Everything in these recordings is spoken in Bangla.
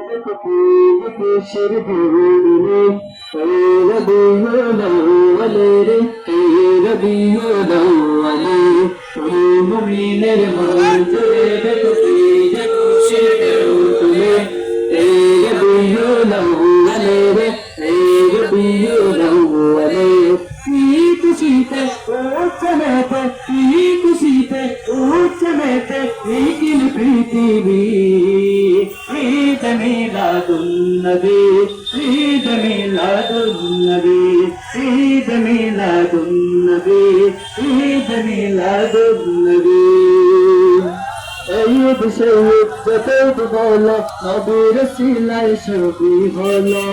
খুশির দিনে রবিউল আউয়াল রে রবিউল আউয়াল মুমিনের মঞ্জুরে দেখি খুশির দিনে রবিউল আউয়াল রে রবিউল আউয়াল খুশিতে উচ্চমেতে খুশিতে উচ্চমেতে ঈদ পৃথিবী ঈদ মিলাদুন নবী ঈদ মিলাদুন নবী ঈদ মিলাদুন নবী ঈদ মিলাদুন নবী ঈদ শহীদ যতই বলো নবীর সিলাই সবই হলো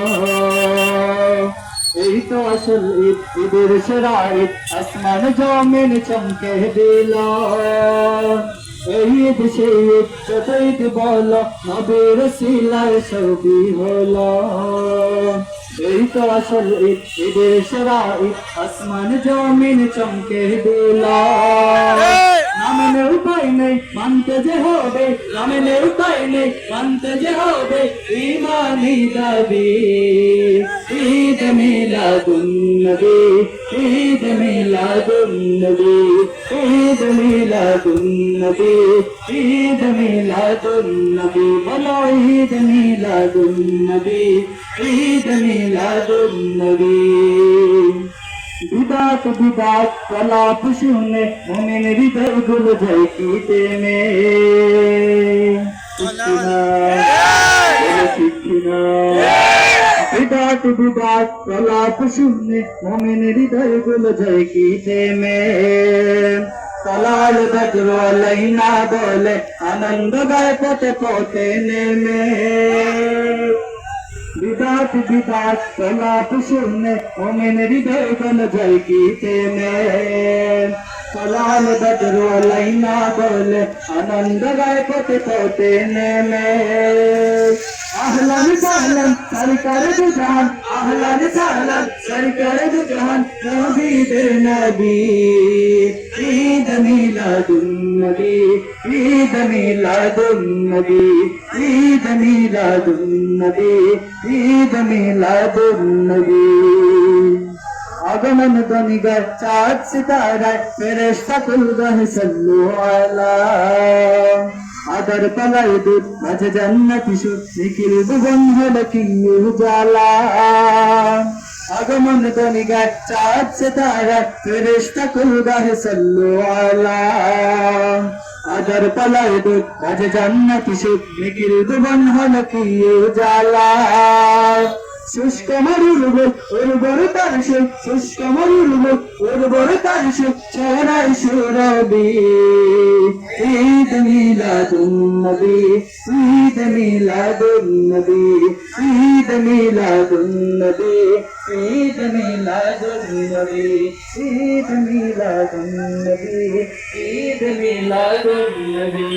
এই তো আসল ঈদ ঈদের সেরা ঈদ আসমান জমিন চমকে দিল এই ঈদ সেই ঈদ যতই বলো নবীর সিলায় সবই হলো এই তো আসল ঈদ ঈদের সেরা ঈদ আসমান জমিন চমকে দিল নামে উপায় নেই মানতে যে হবে নামে উপায় নেই মানতে যে হবে ইমানি দাবি ঈদ মিলাদুন নবী ঈদ মিলাদুন নবী ঈদ মিলাদুন নবী ঈদ মিলাদুন নবী বলো ঈদ মিলাদুন নবী ঈদ মিলাদুন নবী বিদাত বিদাত কলাপ শুনে মুমিন হৃদয় গুলো যায় কি তেমে বিদাত বিদাত কলাপ শুনে মুমিন হৃদয় গুলো যায় কি তেমে তলাল বদর লাইনা বলে আনন্দ গায় পথে পথে নেমে বিদাত বিদাত কলাপ শুনে মুমিন হৃদয় গুলো যায় কি তেমে তলাল বদর লাইনা বলে আনন্দ গায় পথে পথে নেমে আহলান সাহলান সরকার দু জাহান আহলান সাহলান সরকার দু জাহান নবীদের নবী ঈদ মিলাদুন নবী ঈদ মিলাদুন নবী ঈদ মিলাদুন নবী ঈদ মিলাদুন নবী আগমন ধ্বনি গায় চাঁদ সিতারায় ফেরেশতা কুল গাহে সাল্লু আলা আদর পালাই দুধ মাঝে জান্নাতি সুর নিখিল ভুবন হলো কি উজালা আগমন ধ্বনি গায় চাঁদ সিতারায় ফেরেশতা কুল গাহে সাল্লু আলা আদর পালাই দুধ মাঝে জান্নাতি সুর নিখিল ভুবন হলো কি উজালা শুষ্ক মরুর উর্বর তার সুখ শুষ্ক মরুর উর্বর তার সুখ ছড়াই সুরবি ঈদ মিলাদুন নবী ঈদ মিলাদুন নবী ঈদ মিলাদুন নবী ঈদ মিলাদুন নবী ঈদ মিলাদুন নবী ঈদ মিলাদুন নবী